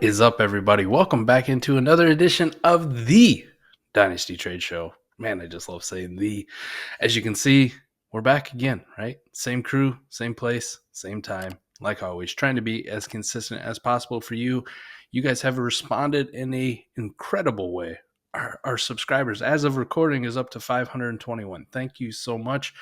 is up, everybody? Welcome back into another edition of the Dynasty Trade Show. Man, I just love saying the. As you can see, we're back again, right? Same crew, same place, same time. Like always, trying to be as consistent as possible for you. You guys have responded in an incredible way. Our subscribers, as of recording, is up to 521. Thank you so much.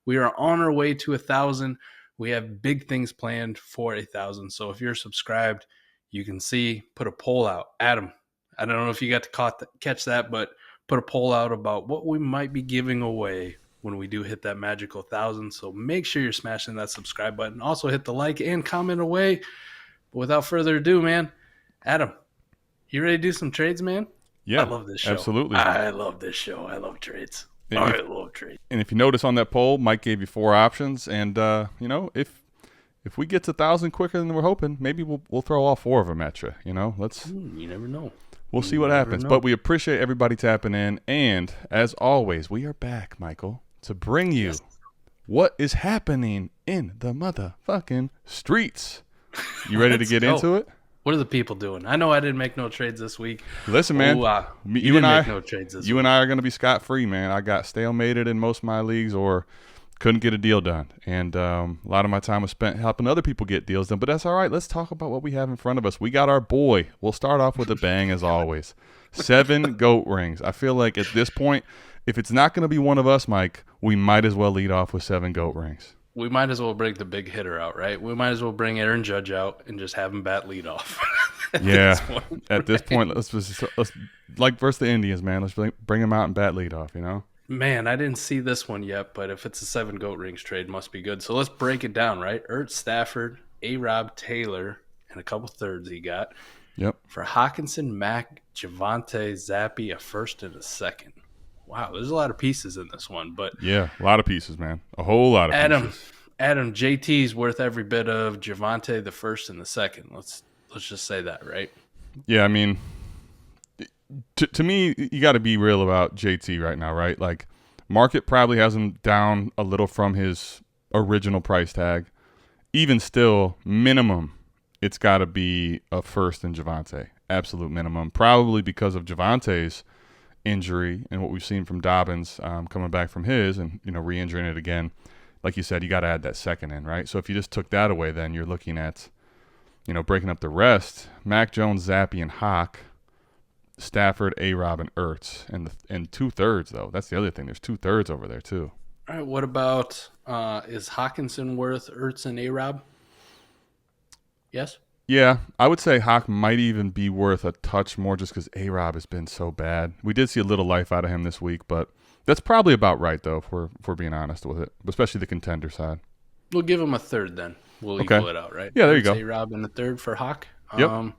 We are on our way to 1,000. We have big things planned for 1,000. So if you're subscribed, you can see, put a poll out. Adam, I don't know if you got to catch that, but put a poll out about what we might be giving away when we do hit that magical 1,000. So make sure you're smashing that subscribe button. Also hit the like and comment away. But without further ado, man, Adam, you ready to do some trades, man? Yeah, I love this show. Absolutely. I love this show. I love trades. I love trades. And if you notice on that poll, Mike gave you 4 options. And, if we get to 1,000 quicker than we're hoping, maybe we'll throw all 4 of them at you. You never know. We'll see what happens. But we appreciate everybody tapping in. And as always, we are back, Michael, to bring you what is happening in the motherfucking streets. You ready to get into it? What are the people doing? I know I didn't make no trades this week. Listen, man. You and I make no trades this week. You and I are going to be scot-free, man. I got stalemated in most of my leagues or couldn't get a deal done. And a lot of my time was spent helping other people get deals done. But that's all right. Let's talk about what we have in front of us. We got our boy. We'll start off with a bang as always. 7 goat rings. I feel like at this point, if it's not going to be one of us, Mike, we might as well lead off with 7 goat rings. We might as well bring the big hitter out, right? We might as well bring Aaron Judge out and just have him bat lead off. At this point, let's like versus the Indians, man. Let's bring him out and bat lead off, Man, I didn't see this one yet, but if it's a 7 goat rings trade, must be good. So let's break it down, right? Ertz, Stafford, A-Rob, Taylor, and a couple thirds he got. Yep. For Hockenson, Mack, Javonte, Zappy, a first and a second. Wow, there's a lot of pieces in this one, but yeah, a lot of pieces, man. A whole lot of pieces. Adam, JT's worth every bit of Javonte, the first and the second. Let's just say that, right? Yeah, I mean, to me, you got to be real about JT right now, right? Like, market probably has him down a little from his original price tag. Even still, minimum, it's got to be a first in Javonte. Absolute minimum. Probably because of Javonte's injury and what we've seen from Dobbins coming back from his and, re-injuring it again. Like you said, you got to add that second in, right? So if you just took that away, then you're looking at, breaking up the rest. Mac Jones, Zappy, and Hawk, Stafford, A-Rob, and Ertz. And 2 thirds, though. That's the other thing. There's 2 thirds over there, too. All right, what about, is Hockenson worth Ertz and A-Rob? Yes? Yeah, I would say Hawk might even be worth a touch more just because A-Rob has been so bad. We did see a little life out of him this week, but that's probably about right, though, if we're being honest with it, especially the contender side. We'll give him a third then. We'll equal it out, right? Yeah, there you go. A-Rob and a third for Hawk. Yep.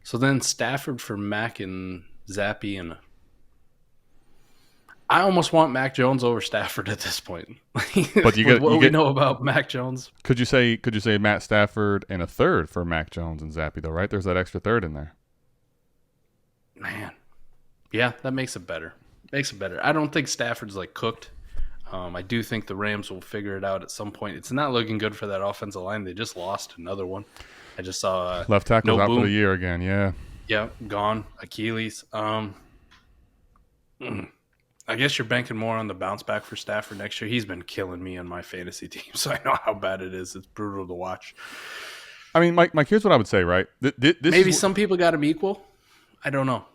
So then Stafford for Mac and Zappy and I almost want Mac Jones over Stafford at this point. But we know about Mac Jones. Could you say Matt Stafford and a third for Mac Jones and Zappy, though, right? There's that extra third in there. Man. Yeah, that makes it better. I don't think Stafford's cooked. I do think the Rams will figure it out at some point. It's not looking good for that offensive line. They just lost another one. I just saw left tackle's out for the year again. Yeah. Yeah, gone. Achilles. I guess you're banking more on the bounce back for Stafford next year. He's been killing me on my fantasy team, so I know how bad it is. It's brutal to watch. I mean, Mike, here's what I would say, right? Maybe some people got him equal. I don't know.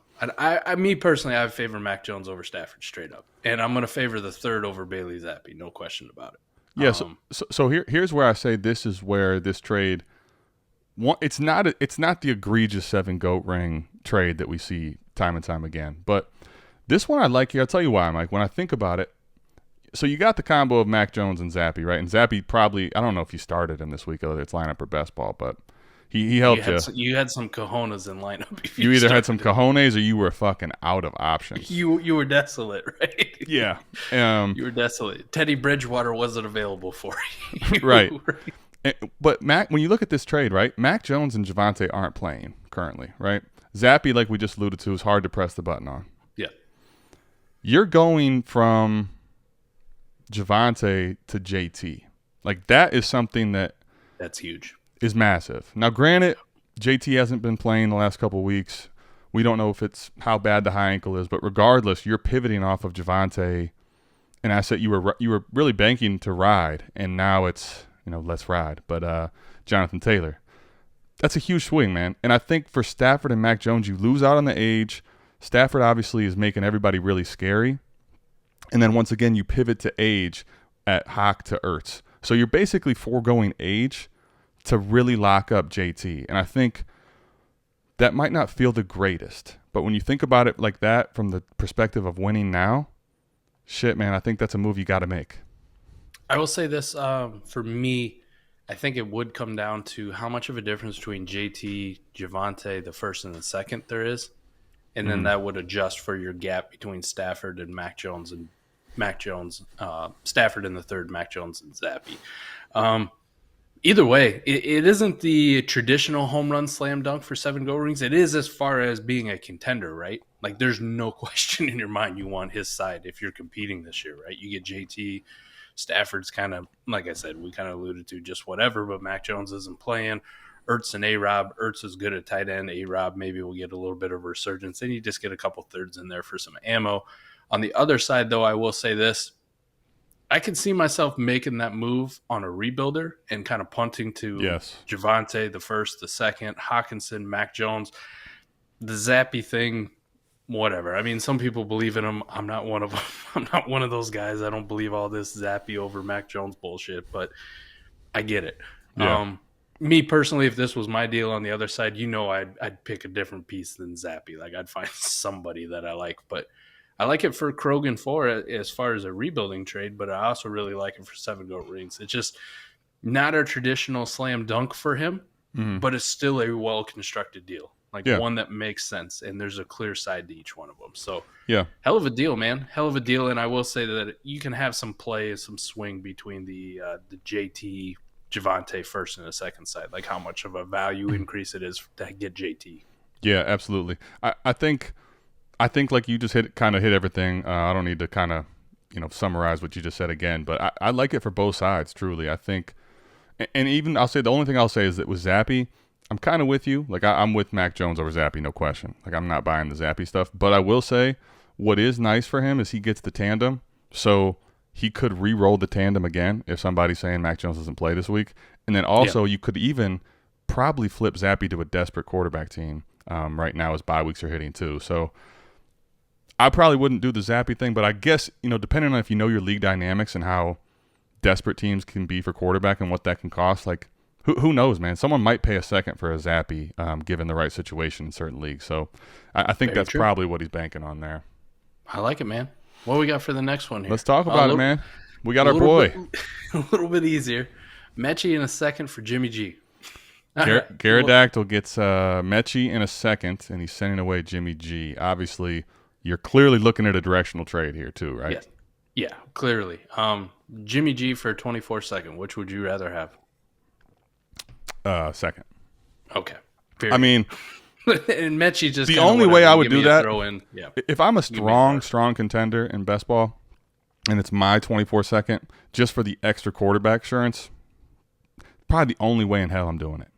Me personally, I favor Mac Jones over Stafford straight up, and I'm going to favor the third over Bailey Zappi, no question about it. Yeah. So here's where I say this is where this trade. It's not the egregious 7 goat ring trade that we see time and time again, but this one I like here. I'll tell you why, Mike. When I think about it, so you got the combo of Mac Jones and Zappy, right? And Zappy probably, I don't know if you started him this week, whether it's lineup or best ball, but he helped you. You had some cojones in lineup. You either had some cojones or you were fucking out of options. You were desolate, right? Yeah. You were desolate. Teddy Bridgewater wasn't available for you. Right. But Mac, when you look at this trade, right, Mac Jones and Javonte aren't playing currently, right? Zappy, like we just alluded to, is hard to press the button on. Yeah. You're going from Javonte to JT. Like, that is something that's huge. Is massive. Now, granted, JT hasn't been playing the last couple of weeks. We don't know if it's how bad the high ankle is, but regardless, you're pivoting off of Javonte, an asset you were really banking to ride, and now it's let's ride. But Jonathan Taylor, that's a huge swing, man. And I think for Stafford and Mac Jones, you lose out on the age. Stafford obviously is making everybody really scary, and then once again you pivot to age at Hawk to Ertz. So you're basically foregoing age to really lock up JT, and I think that might not feel the greatest, but when you think about it like that from the perspective of winning now, shit, man, I think that's a move you got to make. I will say this, for me, I think it would come down to how much of a difference between JT, Javonte, the first and the second there is, and then that would adjust for your gap between Stafford and Mac Jones Stafford in the third, Mac Jones and Zappy. Either way, it isn't the traditional home run slam dunk for 7 gold rings. It is as far as being a contender, right? Like, there's no question in your mind you want his side if you're competing this year, right? You get JT, Stafford's kind of, like I said, we kind of alluded to just whatever, but Mac Jones isn't playing. Ertz and A-Rob. Ertz is good at tight end. A-Rob maybe will get a little bit of a resurgence. Then you just get a couple thirds in there for some ammo. On the other side, though, I will say this. I can see myself making that move on a rebuilder and kind of punting to Javonte, the first, the second, Hawkinson, Mac Jones. The Zappy thing, whatever. I mean, some people believe in him. I'm not one of them. I'm not one of those guys. I don't believe all this Zappy over Mac Jones bullshit, but I get it. Yeah. Me personally, if this was my deal on the other side, I'd pick a different piece than Zappy. Like, I'd find somebody that I like, but I like it for Krogan 4 as far as a rebuilding trade, but I also really like it for 7 gold rings. It's just not a traditional slam dunk for him, but it's still a well-constructed deal. Like, one that makes sense, and there's a clear side to each one of them. So, hell of a deal, man. Hell of a deal, and I will say that you can have some play, some swing between the JT, Javonte first and the second side, like how much of a value increase it is to get JT. Yeah, absolutely. I think like you just hit everything. I don't need to kind of summarize what you just said again, but I like it for both sides. Truly, I think, and even I'll say the only thing I'll say is that with Zappy, I'm kind of with you. Like I'm with Mac Jones over Zappy, no question. Like I'm not buying the Zappy stuff, but I will say what is nice for him is he gets the tandem, so he could re-roll the tandem again if somebody's saying Mac Jones doesn't play this week, and then also you could even probably flip Zappy to a desperate quarterback team right now as bye weeks are hitting too. So I probably wouldn't do the Zappy thing, but I guess, depending on if you know your league dynamics and how desperate teams can be for quarterback and what that can cost, like, who knows, man? Someone might pay a second for a Zappy given the right situation in certain leagues. So I think that's probably what he's banking on there. I like it, man. What we got for the next one here? Let's talk about it, man. We got our boy. A little bit easier. Mechie in a second for Jimmy G. Gyaradoc gets Mechie in a second, and he's sending away Jimmy G. Obviously, you're clearly looking at a directional trade here too, right? Yeah, clearly. Jimmy G for 24 second. Which would you rather have? Second. Okay. Period. I mean, and Mechie just the only way I would do that. If I'm a strong contender in best ball, and it's my 24 second, just for the extra quarterback assurance, probably the only way in hell I'm doing it.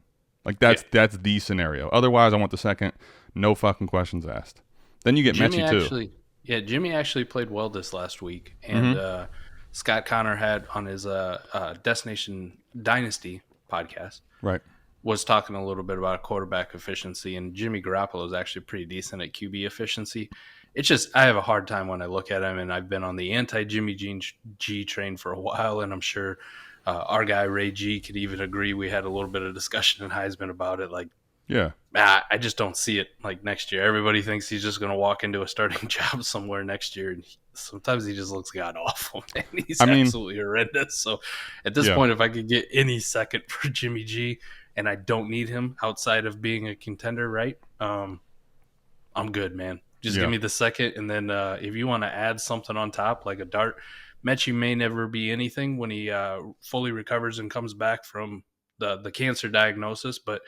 Like that's the scenario. Otherwise, I want the second. No fucking questions asked. Then you get Mechie too. Jimmy actually played well this last week, and Scott Connor had on his Destination Dynasty podcast, right, was talking a little bit about quarterback efficiency, and Jimmy Garoppolo is actually pretty decent at QB efficiency. It's just I have a hard time when I look at him, and I've been on the anti-Jimmy G train for a while, and I'm sure our guy Ray G could even agree. We had a little bit of discussion in Heisman about it, like, I just don't see it like next year. Everybody thinks he's just going to walk into a starting job somewhere next year, and sometimes he just looks god awful, man. He's absolutely horrendous. So at this point, if I could get any second for Jimmy G, and I don't need him outside of being a contender, right? I'm good, man. Just give me the second, and then if you want to add something on top, like a dart, Mechie may never be anything when he fully recovers and comes back from the cancer diagnosis, but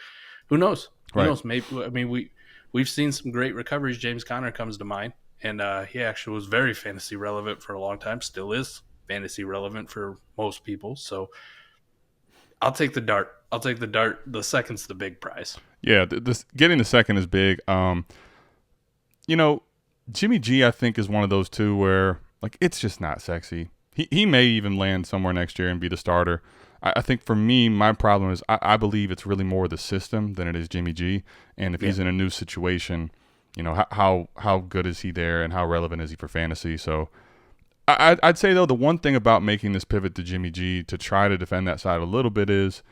who knows? Who knows? Maybe, I mean, we've seen some great recoveries. James Conner comes to mind, and he actually was very fantasy relevant for a long time. Still is fantasy relevant for most people. So I'll take the dart. I'll take the dart. The second's the big prize. Yeah, this getting the second is big. You know, Jimmy G, I think, is one of those two where like it's just not sexy. He may even land somewhere next year and be the starter. I think for me, my problem is I believe it's really more the system than it is Jimmy G. And if he's in a new situation, you know, how good is he there and how relevant is he for fantasy? So I'd say, though, the one thing about making this pivot to Jimmy G to try to defend that side a little bit is,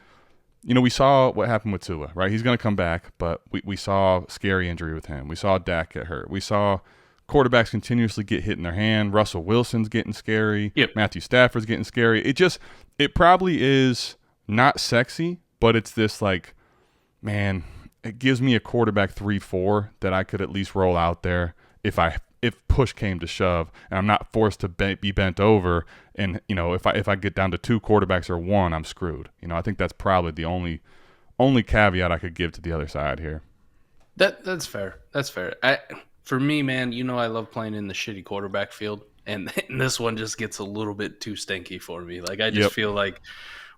you know, we saw what happened with Tua, right? He's going to come back, but we saw scary injury with him. We saw Dak get hurt. We saw quarterbacks continuously get hit in their hand. Russell Wilson's getting scary. Yep. Matthew Stafford's getting scary. It probably is not sexy, but it's this like, man, it gives me a quarterback 3-4 that I could at least roll out there if push came to shove and I'm not forced to be bent over. And, you know, if I get down to 2 quarterbacks or 1, I'm screwed. You know, I think that's probably the only caveat I could give to the other side here. That's fair. That's fair. For me, man, you know I love playing in the shitty quarterback field, and this one just gets a little bit too stinky for me. Like I just feel like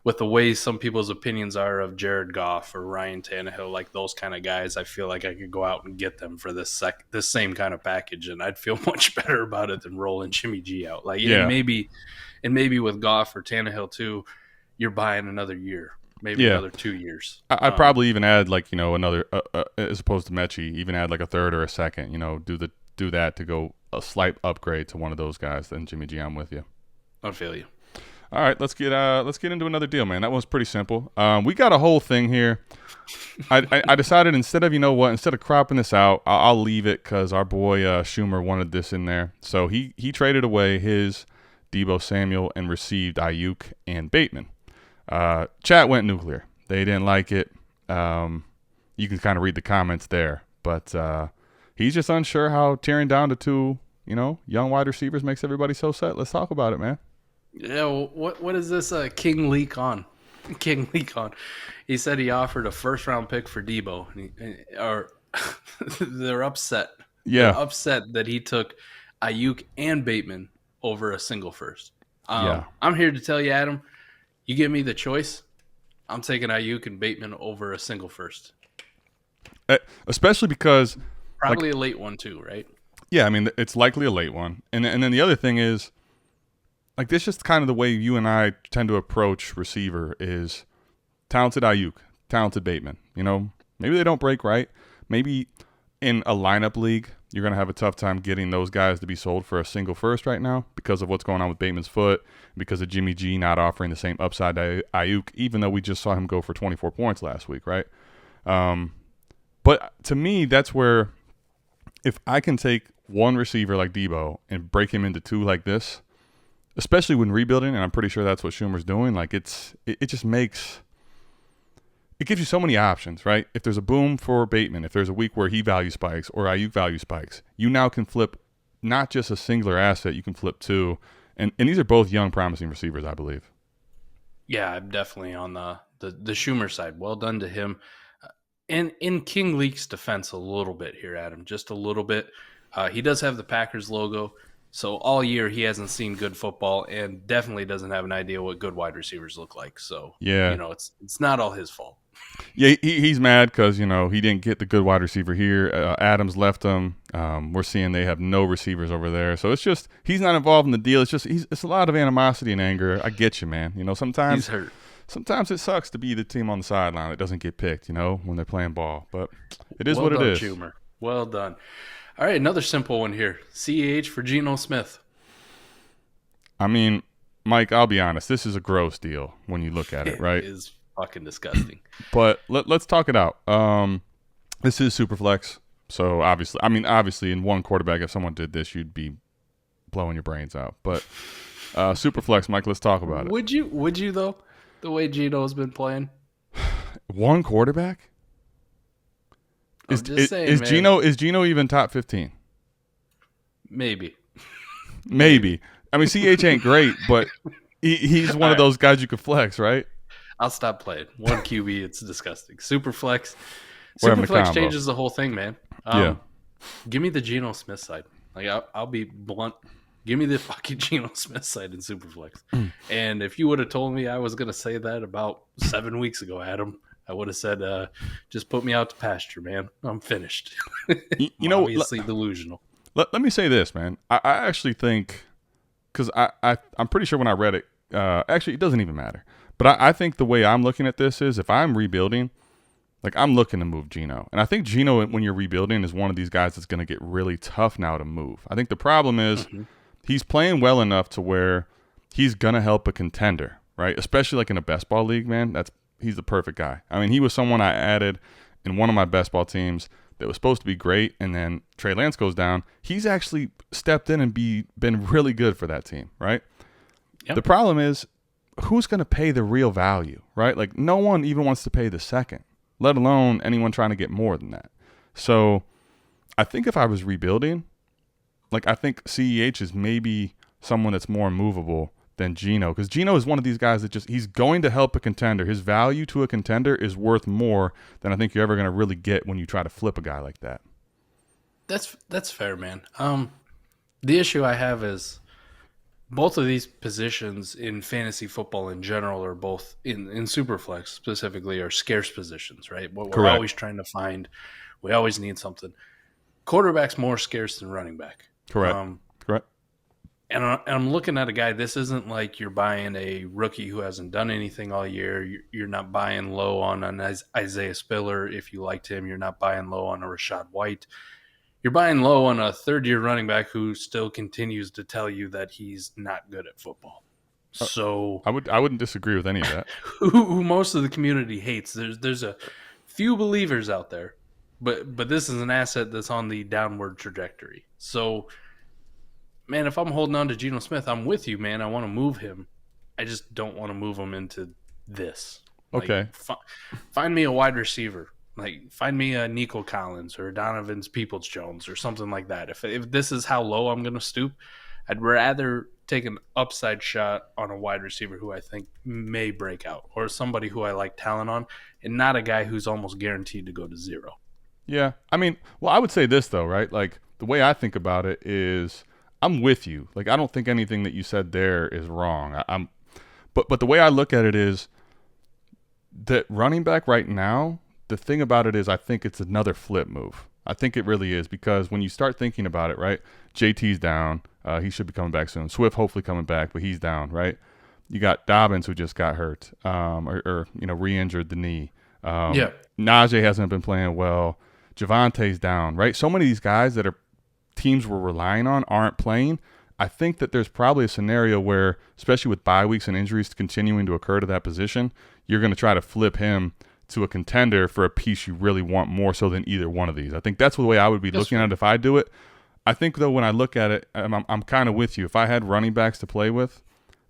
with the way some people's opinions are of Jared Goff or Ryan Tannehill, like those kind of guys, I feel like I could go out and get them for this same kind of package, and I'd feel much better about it than rolling Jimmy G out. Like and maybe with Goff or Tannehill too, you're buying another year. Maybe another 2 years. I'd probably even add like, you know, another as opposed to Mechie, even add like a third or a second. You know, do that to go a slight upgrade to one of those guys. Then Jimmy G, I'm with you. I feel you. All right, let's get into another deal, man. That one's pretty simple. We got a whole thing here. I decided instead of cropping this out, I'll leave it because our boy Schumer wanted this in there. So he traded away his Deebo Samuel and received Ayuk and Bateman. Chat went nuclear. They didn't like it. You can kind of read the comments there, but he's just unsure how tearing down to 2, you know, young wide receivers makes everybody so set. Let's talk about it, man. Yeah, what is this King leak on? King leak on. He said he offered a first-round pick for Deebo, they're upset. Yeah, they're upset that he took Ayuk and Bateman over a single first. I'm here to tell you, Adam. You give me the choice, I'm taking Ayuk and Bateman over a single first. Especially because probably a late one too, right? Yeah, I mean it's likely a late one, and then the other thing is, like this just kind of the way you and I tend to approach receiver is talented Ayuk, talented Bateman. You know, maybe they don't break right. Maybe in a lineup league, you're going to have a tough time getting those guys to be sold for a single first right now because of what's going on with Bateman's foot, because of Jimmy G not offering the same upside to Ayuk, even though we just saw him go for 24 points last week, right? But to me, that's where if I can take one receiver like Deebo and break him into 2 like this, especially when rebuilding, and I'm pretty sure that's what Schumer's doing, like it just makes – it gives you so many options, right? If there's a boom for Bateman, if there's a week where he value spikes or Ayuk value spikes, you now can flip not just a singular asset, you can flip 2. And these are both young, promising receivers, I believe. Yeah, I'm definitely on the Schumer side. Well done to him. And in King Leak's defense a little bit here, Adam, just a little bit. He does have the Packers logo. So all year he hasn't seen good football and definitely doesn't have an idea what good wide receivers look like. So, yeah, you know, it's not all his fault. Yeah, he's mad because, you know, he didn't get the good wide receiver here. Adams left him. We're seeing they have no receivers over there. So it's just he's not involved in the deal. It's just it's a lot of animosity and anger. I get you, man. You know, sometimes he's hurt. Sometimes it sucks to be the team on the sideline that doesn't get picked, you know, when they're playing ball. But it is what it is. Schumer. Well done. All right, another simple one here. CEH for Geno Smith. I mean, Mike, I'll be honest. This is a gross deal when you look at it, right? It is fucking disgusting. But let's talk it out. This is Superflex. So, obviously, in one quarterback, if someone did this, you'd be blowing your brains out. But Superflex, Mike, let's talk about it. Would you, though, the way Geno's been playing? One quarterback? Is Geno even top 15? Maybe. I mean, CH ain't great, but he's one of those guys you could flex, right? I'll stop playing. One QB, it's disgusting. Superflex changes the whole thing, man. Yeah. Give me the Geno Smith side. Like I'll be blunt. Give me the fucking Geno Smith side in Superflex. And if you would have told me I was going to say that about 7 weeks ago, Adam, I would have said, just put me out to pasture, man. I'm finished. You I'm know, obviously delusional. let me say this, man. I actually think, because I'm pretty sure when I read it, actually, it doesn't even matter. But I think the way I'm looking at this is if I'm rebuilding, like I'm looking to move Geno. And I think Geno, when you're rebuilding, is one of these guys that's going to get really tough now to move. I think the problem is he's playing well enough to where he's going to help a contender, right? Especially like in a best ball league, man. He's the perfect guy. I mean, he was someone I added in one of my best ball teams that was supposed to be great, and then Trey Lance goes down. He's actually stepped in and been really good for that team, right? Yep. The problem is, who's going to pay the real value, right? Like, no one even wants to pay the second, let alone anyone trying to get more than that. So I think if I was rebuilding, like I think CEH is maybe someone that's more movable than Geno, because Geno is one of these guys that he's going to help a contender. His value to a contender is worth more than I think you're ever going to really get when you try to flip a guy like that. That's fair, man. The issue I have is both of these positions in fantasy football in general are both in Superflex specifically are scarce positions, right? What we're always trying to find, we always need something. Quarterback's more scarce than running back. Correct. Correct. And I'm looking at a guy. This isn't like you're buying a rookie who hasn't done anything all year. You're not buying low on an Isaiah Spiller if you liked him. You're not buying low on a Rashad White. You're buying low on a third-year running back who still continues to tell you that he's not good at football. So I wouldn't disagree with any of that. who most of the community hates. There's a few believers out there, but this is an asset that's on the downward trajectory. So, man, if I'm holding on to Geno Smith, I'm with you, man. I want to move him. I just don't want to move him into this. Okay. Find me a wide receiver. Like, find me a Nico Collins or Donovan's Peoples-Jones or something like that. If this is how low I'm going to stoop, I'd rather take an upside shot on a wide receiver who I think may break out or somebody who I like talent on and not a guy who's almost guaranteed to go to zero. Yeah. I mean, well, I would say this, though, right? Like, the way I think about it is I'm with you. Like, I don't think anything that you said there is wrong. But the way I look at it is that running back right now, the thing about it is I think it's another flip move. I think it really is, because when you start thinking about it, right, JT's down. He should be coming back soon. Swift hopefully coming back, but he's down, right? You got Dobbins who just got hurt or re-injured the knee. Najee hasn't been playing well. Javante's down, right? So many of these guys that teams were relying on aren't playing. I think that there's probably a scenario where, especially with bye weeks and injuries continuing to occur to that position, you're going to try to flip him to a contender for a piece you really want more so than either one of these. I think that's the way I would be looking at it if I do it. I think, though, when I look at it, I'm kind of with you. If I had running backs to play with,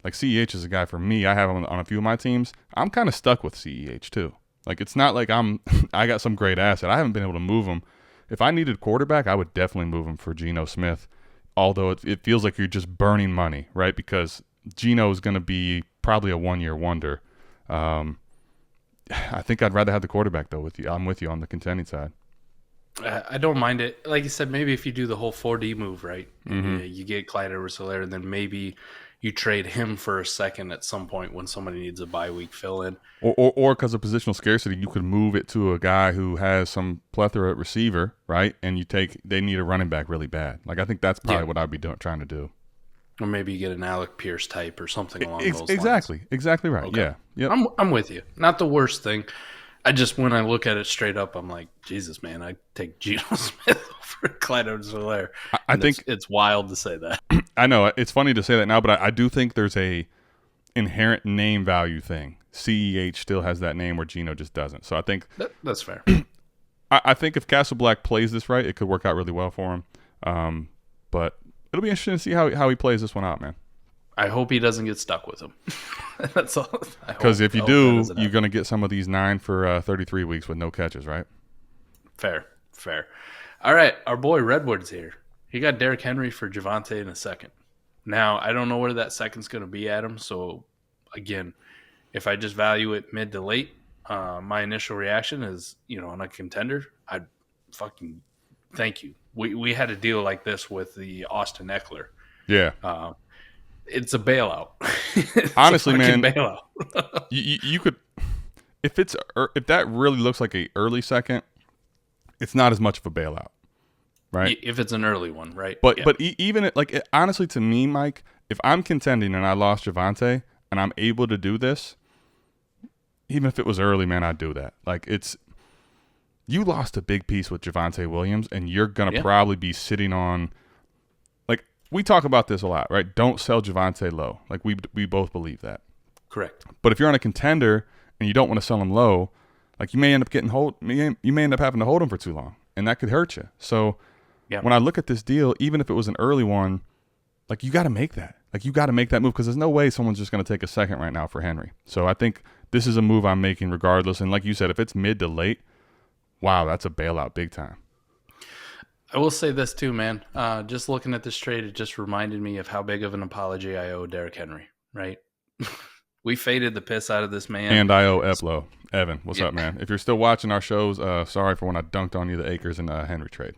like CEH is a guy for me. I have him on a few of my teams. I'm kind of stuck with CEH, too. Like, it's not like I got some great asset. I haven't been able to move him. If I needed quarterback, I would definitely move him for Geno Smith, although it feels like you're just burning money, right? Because Geno is going to be probably a one-year wonder. I think I'd rather have the quarterback, though, with you. I'm with you on the contending side. I don't mind it. Like you said, maybe if you do the whole 4D move, right? Mm-hmm. You get Clyde Edwards-Helaire, and then maybe you trade him for a second at some point when somebody needs a bye week fill in. Or because of positional scarcity, you could move it to a guy who has some plethora at receiver, right? And they need a running back really bad. Like, I think that's probably what I'd be trying to do. Or maybe you get an Alec Pierce type or something along those lines. Exactly right. Okay. Yeah. Yep. I'm with you. Not the worst thing. I just, when I look at it straight up, I'm like, Jesus, man, I'd take Geno Smith over Clyde Edwards-Helaire. I think it's wild to say that. I know it's funny to say that now, but I do think there's a inherent name value thing. CEH still has that name where Geno just doesn't. So I think that's fair. I think if Castle Black plays this right, it could work out really well for him. But it'll be interesting to see how he plays this one out, man. I hope he doesn't get stuck with him. That's all. Because if you do, you're going to get some of these 9 for 33 weeks with no catches, right? Fair. All right, our boy Redwood's here. He got Derrick Henry for Javonte in a second. Now, I don't know where that second's going to be at him. So, again, if I just value it mid to late, my initial reaction is, on a contender, I'd fucking thank you. We had a deal like this with the Austin Eckler. Yeah. It's a bailout. It's a Honestly, fucking man, bailout. you could if that really looks like a early second, it's not as much of a bailout, right? If it's an early one, right? But Yeah. even honestly, to me, Mike, if I'm contending and I lost Javonte and I'm able to do this, even if it was early, man, I'd do that. Like you lost a big piece with Javonte Williams, and you're gonna probably be sitting on. Like we talk about this a lot, right? Don't sell Javonte low. Like we both believe that. Correct. But if you're on a contender and you don't want to sell him low, like you may end up you may end up having to hold him for too long, and that could hurt you. So when I look at this deal, even if it was an early one, like you got to make that. Like you got to make that move because there's no way someone's just going to take a second right now for Henry. So I think this is a move I'm making regardless. And like you said, if it's mid to late, wow, that's a bailout big time. I will say this too, man. Just looking at this trade, it just reminded me of how big of an apology I owe Derrick Henry, right? We faded the piss out of this man. And I owe Eplo. Evan, what's up, man? If you're still watching our shows, sorry for when I dunked on you the Akers and Henry trade.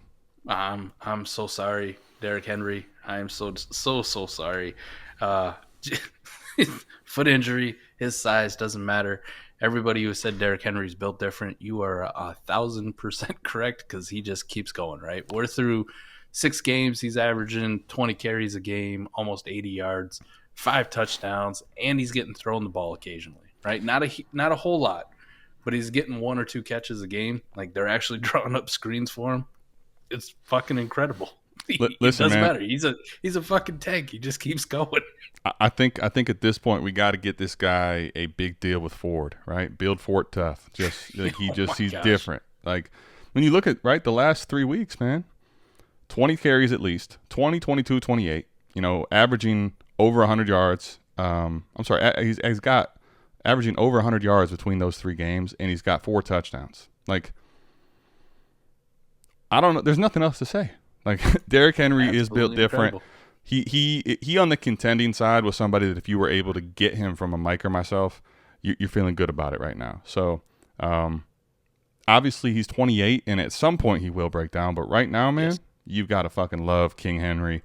I'm so sorry, Derrick Henry. I am so sorry. Foot injury, his size doesn't matter. Everybody who said Derrick Henry's built different, you are 1,000% correct because he just keeps going, right? We're through 6 games. He's averaging 20 carries a game, almost 80 yards, 5 touchdowns, and he's getting thrown the ball occasionally, right? Not a whole lot, but he's getting 1 or 2 catches a game. Like they're actually drawing up screens for him. It's fucking incredible. Listen, it doesn't man, matter. He's a fucking tank. He just keeps going. I think at this point we got to get this guy a big deal with Ford, right? Build Ford tough. Just like he's different. Like when you look at the last 3 weeks, man, 20 carries at least, 20, 22, 28. Averaging over 100 yards. I'm sorry, he's got averaging over 100 yards between those 3 games, and he's got 4 touchdowns. Like I don't know. There's nothing else to say. Like Derrick Henry is built different. Incredible. He on the contending side was somebody that if you were able to get him from a Mike or myself, you're feeling good about it right now. So obviously he's 28, and at some point he will break down. But right now, man, you've got to fucking love King Henry.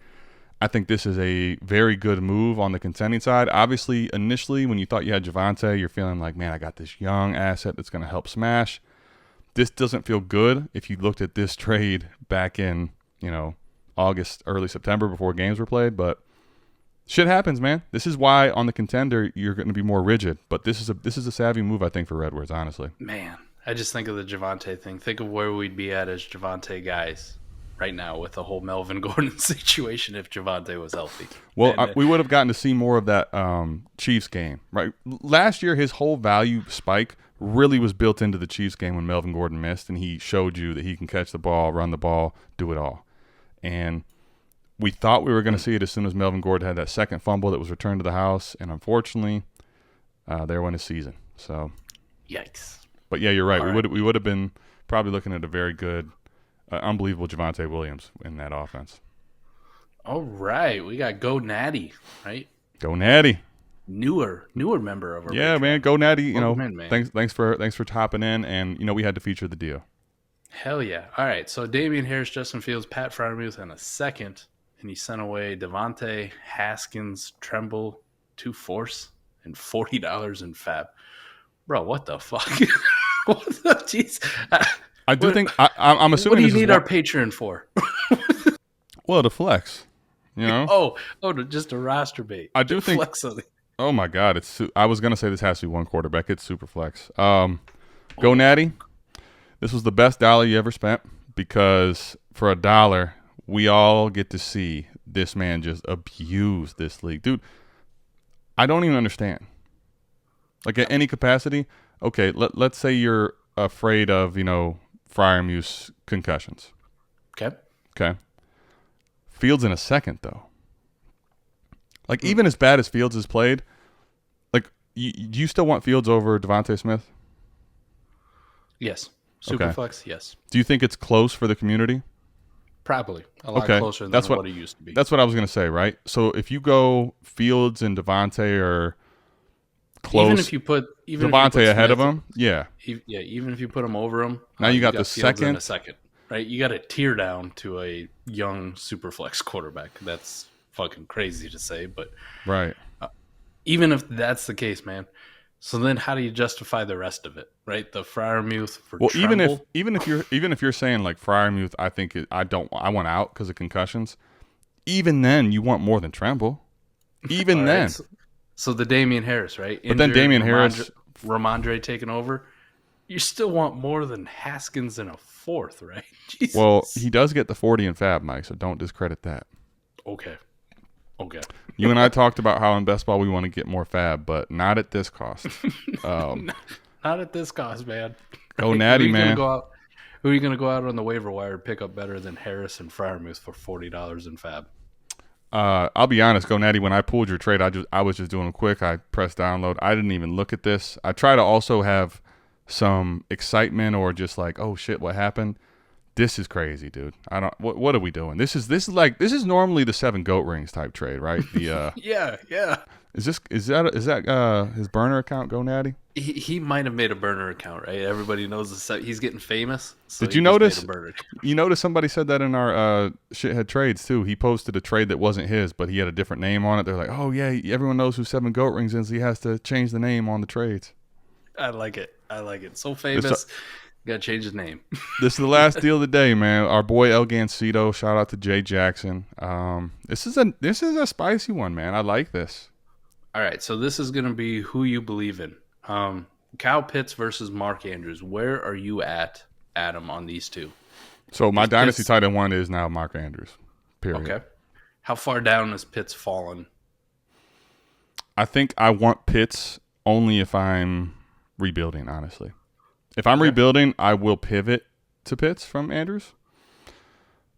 I think this is a very good move on the contending side. Obviously, initially when you thought you had Javonte, you're feeling like, man, I got this young asset that's going to help smash. This doesn't feel good if you looked at this trade back in, August, early September before games were played, but shit happens, man. This is why on the contender you're going to be more rigid, but this is a savvy move, I think, for Redwoods, honestly. Man, I just think of the Javonte thing. Think of where we'd be at as Javonte guys right now with the whole Melvin Gordon situation if Javonte was healthy. Well, we would have gotten to see more of that Chiefs game, right? Last year, his whole value spike really was built into the Chiefs game when Melvin Gordon missed, and he showed you that he can catch the ball, run the ball, do it all. And we thought we were going to see it as soon as Melvin Gordon had that second fumble that was returned to the house, and unfortunately, there went his season. So, yikes. But yeah, you're right. We would have been probably looking at a very good, unbelievable Javonte Williams in that offense. All right, we got Go Natty, right? Go Natty. Newer member of our Patreon. Man, Go Natty. Man. Thanks for topping in, and we had to feature the deal. Hell yeah! All right, so Damian Harris, Justin Fields, Pat Freiermuth, and a second, and he sent away Devontae, Haskins, Tremble, 2 force, and $40 in fab. Bro, what the fuck? What the jeez? I do think I'm assuming. What do you need our Patreon for? Well, to flex, just a roster bait. I do think. Flex on it. Oh my God! I was gonna say this has to be one quarterback. It's Superflex. Go Natty. This was the best dollar you ever spent because for $1, we all get to see this man just abuse this league, dude. I don't even understand. Like at any capacity, okay. Let's say you're afraid of Freiermuth's concussions. Okay. Fields in a second though. Like even as bad as Fields has played, like you still want Fields over Devontae Smith? Yes. Superflex, yes. Do you think it's close for the community? Probably. A lot closer than what it used to be. That's what I was going to say, right? So if you go Fields and Devontae are close. Even if you put Devontae ahead of him, yeah. Even if you put him over him. Now you got the second. A second, right? You got to tear down to a young Superflex quarterback. That's fucking crazy to say, but Right. even if that's the case, man. So then, how do you justify the rest of it, right? The Freiermuth for Well, Tremble. even if you're saying like Freiermuth, I want out because of concussions. Even then, you want more than Tremble. Even All right. then, So the Damian Harris, right? but then Injured, Damian Harris. Ramondre taking over. You still want more than Haskins in a fourth, right? Well, Jesus. he does get the 40 in fab, Mike. So don't discredit that. Okay. You and I talked about how in best ball we want to get more fab, but not at this cost. Not at this cost, man. Go natty, man. Who are you going to go out on the waiver wire and pick up better than Harris and Freiermuth for $40 in fab? I'll be honest, Go Natty, when I pulled your trade, I was just doing a quick. I pressed download. I didn't even look at this. I try to also have some excitement or just like, oh shit, what happened? This is crazy, dude. I don't. What are we doing? This is normally the 7 goat rings type trade, right? The Yeah. is that his burner account, Go Natty? He might have made a burner account, right? Everybody knows he's getting famous. So Did you notice? You notice somebody said that in our shithead trades too. He posted a trade that wasn't his, but he had a different name on it. They're like, oh yeah, everyone knows who 7 goat rings is. He has to change the name on the trades. I like it. So famous. Gotta change his name. This is the last deal of the day, man. Our boy El Gancito. Shout out to Jay Jackson. This is a spicy one, man. I like this. All right, so this is gonna be who you believe in. Kyle Pitts versus Mark Andrews. Where are you at, Adam, on these two? So my dynasty tight end one is now Mark Andrews. Period. Okay. How far down has Pitts fallen? I think I want Pitts only if I'm rebuilding, honestly. If I'm rebuilding, I will pivot to Pitts from Andrews.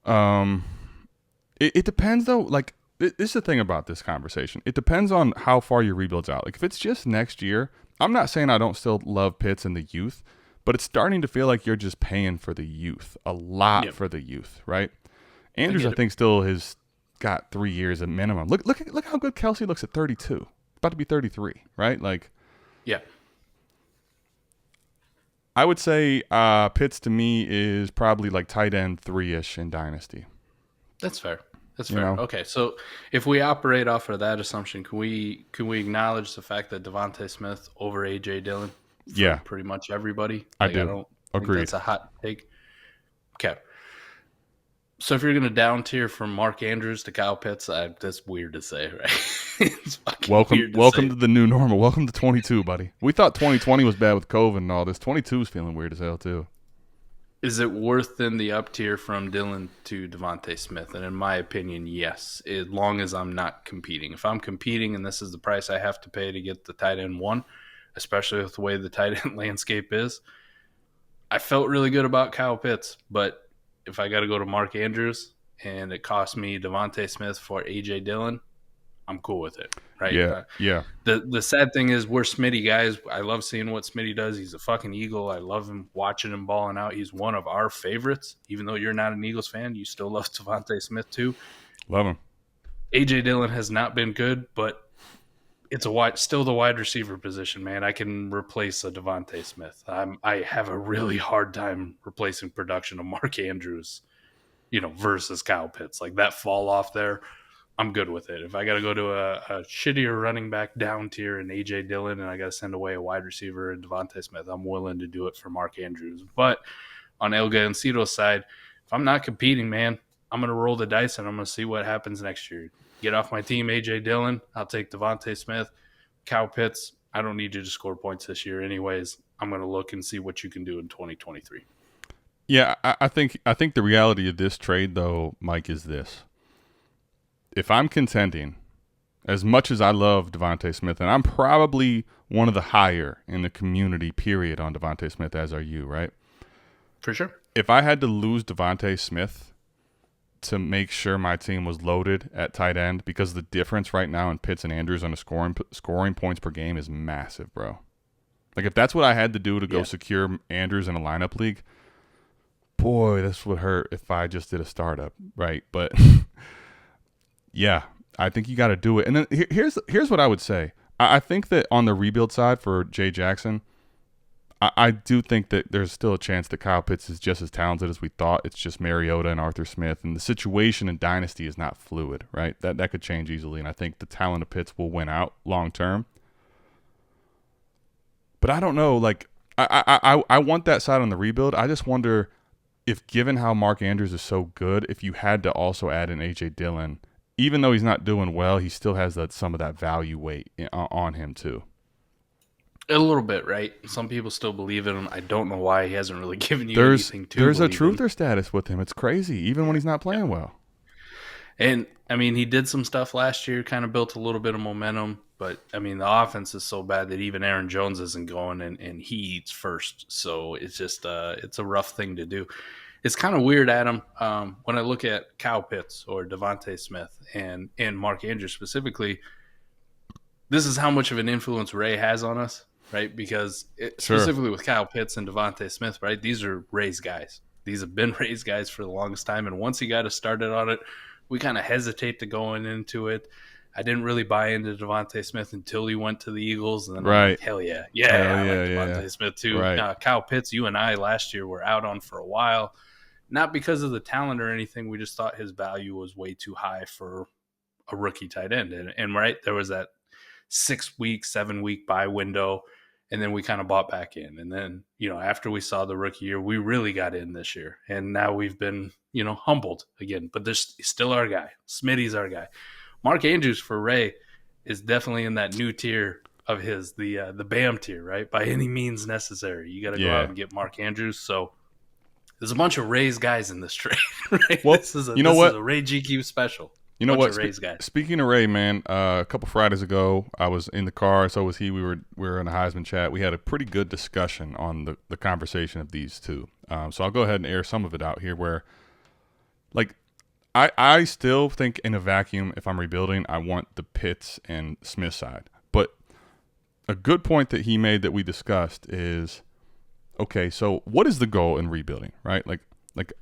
It depends, though. Like, this is the thing about this conversation. It depends on how far your rebuild's out. Like, if it's just next year, I'm not saying I don't still love Pitts and the youth, but it's starting to feel like you're just paying for the youth, a lot for the youth, right? Andrews, I think, still has got 3 years at minimum. Look how good Kelsey looks at 32. About to be 33, right? Like, yeah. I would say Pitts to me is probably like tight end 3-ish in Dynasty. That's fair. Okay, so if we operate off of that assumption, can we acknowledge the fact that Devontae Smith over AJ Dillon? Yeah, pretty much everybody. I don't agree. That's a hot take. Okay. So if you're going to down tier from Mark Andrews to Kyle Pitts, that's weird to say, right? Welcome to the new normal. Welcome to 22, buddy. We thought 2020 was bad with COVID and all this. 22 is feeling weird as hell too. Is it worth then the up tier from Dillon to Devontae Smith? And in my opinion, yes, as long as I'm not competing. If I'm competing and this is the price I have to pay to get the tight end one, especially with the way the tight end landscape is, I felt really good about Kyle Pitts, but if I got to go to Mark Andrews and it costs me Devontae Smith for AJ Dillon, I'm cool with it, right? Yeah. The sad thing is we're Smitty guys. I love seeing what Smitty does. He's a fucking Eagle. I love him watching him balling out. He's one of our favorites. Even though you're not an Eagles fan, you still love Devontae Smith too. Love him. AJ Dillon has not been good, but it's still the wide receiver position, man. I can replace a Devontae Smith. I have a really hard time replacing production of Mark Andrews, versus Kyle Pitts. Like that fall off there, I'm good with it. If I got to go to a shittier running back down tier in AJ Dillon and I got to send away a wide receiver in Devontae Smith, I'm willing to do it for Mark Andrews. But on El Gancito's side, if I'm not competing, man, I'm going to roll the dice and I'm going to see what happens next year. Get off my team, AJ Dillon. I'll take Devontae Smith. Kyle Pitts, I don't need you to score points this year anyways. I'm going to look and see what you can do in 2023. Yeah, I think the reality of this trade, though, Mike, is this. If I'm contending, as much as I love Devontae Smith, and I'm probably one of the higher in the community, period, on Devontae Smith, as are you, right? For sure. If I had to lose Devontae Smith to make sure my team was loaded at tight end, because the difference right now in Pitts and Andrews on the scoring points per game is massive, bro. Like, if that's what I had to do to go secure Andrews in a lineup league, boy, this would hurt if I just did a startup, right? But yeah, I think you got to do it. And then here's what I would say. I think that on the rebuild side for Jay Jackson, I do think that there's still a chance that Kyle Pitts is just as talented as we thought. It's just Mariota and Arthur Smith, and the situation in Dynasty is not fluid, right? That could change easily, and I think the talent of Pitts will win out long term. But I don't know, like I want that side on the rebuild. I just wonder if, given how Mark Andrews is so good, if you had to also add in A.J. Dillon, even though he's not doing well, he still has some of that value weight on him too. A little bit, right? Some people still believe in him. I don't know why he hasn't really given you anything to There's a believe in. truther status with him. It's crazy, even when he's not playing well. And, I mean, he did some stuff last year, kind of built a little bit of momentum. But, I mean, the offense is so bad that even Aaron Jones isn't going, and he eats first. So it's just it's a rough thing to do. It's kind of weird, Adam, when I look at Kyle Pitts or Devontae Smith and Mark Andrews specifically, this is how much of an influence Ray has on us, right? Because specifically with Kyle Pitts and Devontae Smith, right, these are Ray's guys. These have been Ray's guys for the longest time. And once he got us started on it, we kind of hesitate to going into it. I didn't really buy into Devontae Smith until he went to the Eagles. And then I'm like, hell yeah. I like Devontae Smith too. Right. Kyle Pitts, you and I last year were out on for a while. Not because of the talent or anything. We just thought his value was way too high for a rookie tight end. And right, there was that 6-week, 7-week buy window. And then we kind of bought back in. And then, after we saw the rookie year, we really got in this year. And now we've been, humbled again. But there's still our guy. Smitty's our guy. Mark Andrews for Ray is definitely in that new tier of his, the BAM tier, right? By any means necessary. You got to go out and get Mark Andrews. So there's a bunch of Ray's guys in this trade, right? Well, this is a Ray GQ special. You know what? Ray's guys. Speaking of Ray, man, a couple Fridays ago, I was in the car. So was he. We were in a Heisman chat. We had a pretty good discussion on the conversation of these two. So I'll go ahead and air some of it out here. Where, like, I still think in a vacuum, if I'm rebuilding, I want the Pitts and Smith side. But a good point that he made that we discussed is, okay, so what is the goal in rebuilding, right? Like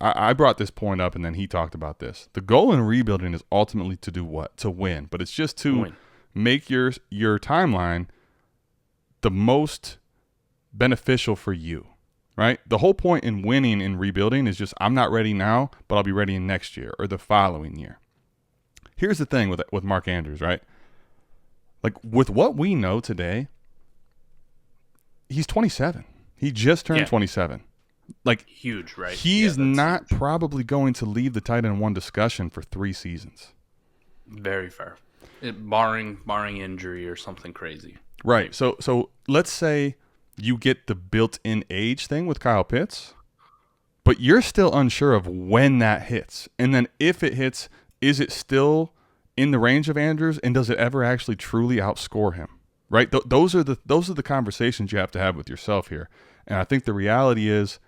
I brought this point up, and then he talked about this. The goal in rebuilding is ultimately to do what? To win. But it's just to make your timeline the most beneficial for you, right? The whole point in winning in rebuilding is just, I'm not ready now, but I'll be ready next year or the following year. Here's the thing with Mark Andrews, right? Like, with what we know today, he's 27. He just turned 27. Like, huge, right? He's not probably going to leave the tight end one discussion for 3 seasons. Very fair. Barring injury or something crazy. Right. So let's say you get the built-in age thing with Kyle Pitts, but you're still unsure of when that hits. And then if it hits, is it still in the range of Andrews, and does it ever actually truly outscore him? Right? Those are the conversations you have to have with yourself here. And I think the reality is,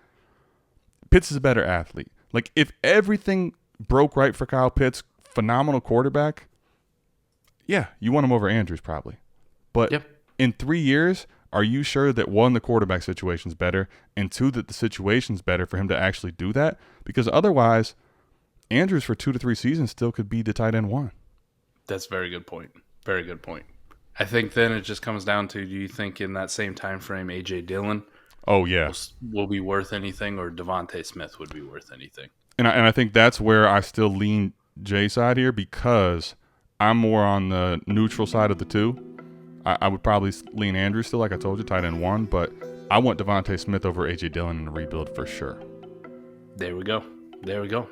Pitts is a better athlete. Like, if everything broke right for Kyle Pitts, phenomenal quarterback, yeah, you want him over Andrews probably. But in 3 years, are you sure that, 1, the quarterback situation's better, and 2, that the situation's better for him to actually do that? Because otherwise, Andrews for 2 to 3 seasons still could be the tight end 1. That's a very good point. Very good point. I think then it just comes down to, do you think in that same time frame A.J. Dillon will be worth anything, or Devontae Smith would be worth anything? And I think that's where I still lean Jay's side here, because I'm more on the neutral side of the two. I would probably lean Andrews still, like I told you, tight end 1, but I want Devontae Smith over A.J. Dillon in a rebuild for sure. There we go.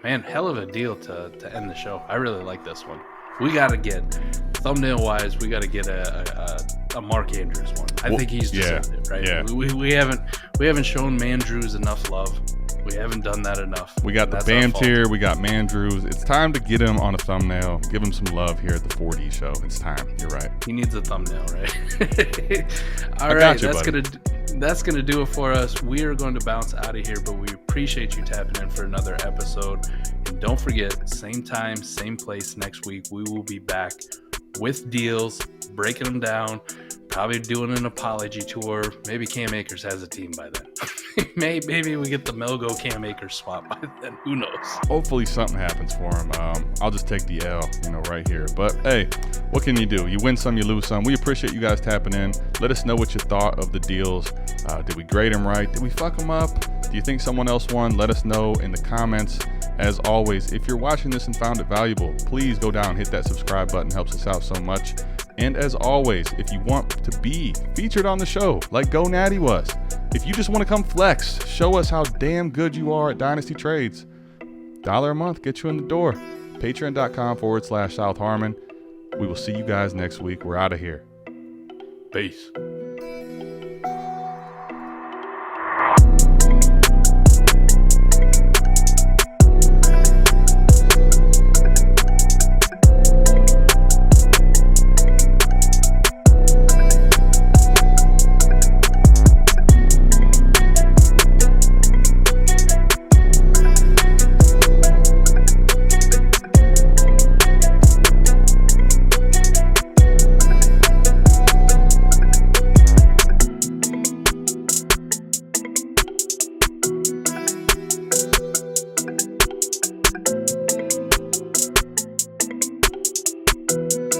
Man, hell of a deal to end the show. I really like this one. We got to get, thumbnail-wise, we got to get a Mark Andrews one. I think he's deserved it, right? Yeah. We haven't shown MAndrews enough love. We haven't done that enough. We got the BAM tier. We got MAndrews. It's time to get him on a thumbnail. Give him some love here at the 4D show. It's time. You're right. He needs a thumbnail, right? All right, that's gonna do it for us. We are going to bounce out of here, but we appreciate you tapping in for another episode. And don't forget, same time, same place next week. We will be back with deals, breaking them down, Probably doing an apology tour. Maybe Cam Akers has a team by then. Maybe we get the Melgo Cam Akers swap by then. Who knows? Hopefully something happens for him. I'll just take the L, right here. But hey, what can you do? You win some, you lose some. We appreciate you guys tapping in. Let us know what you thought of the deals. Did we grade them right? Did we fuck them up? Do you think someone else won? Let us know in the comments. As always, if you're watching this and found it valuable, please go down, hit that subscribe button. Helps us out so much. And as always, if you want to be featured on the show, like Go Natty was, if you just want to come flex, show us how damn good you are at Dynasty Trades, $1 a month, get you in the door. Patreon.com/South Harmon. We will see you guys next week. We're out of here. Peace.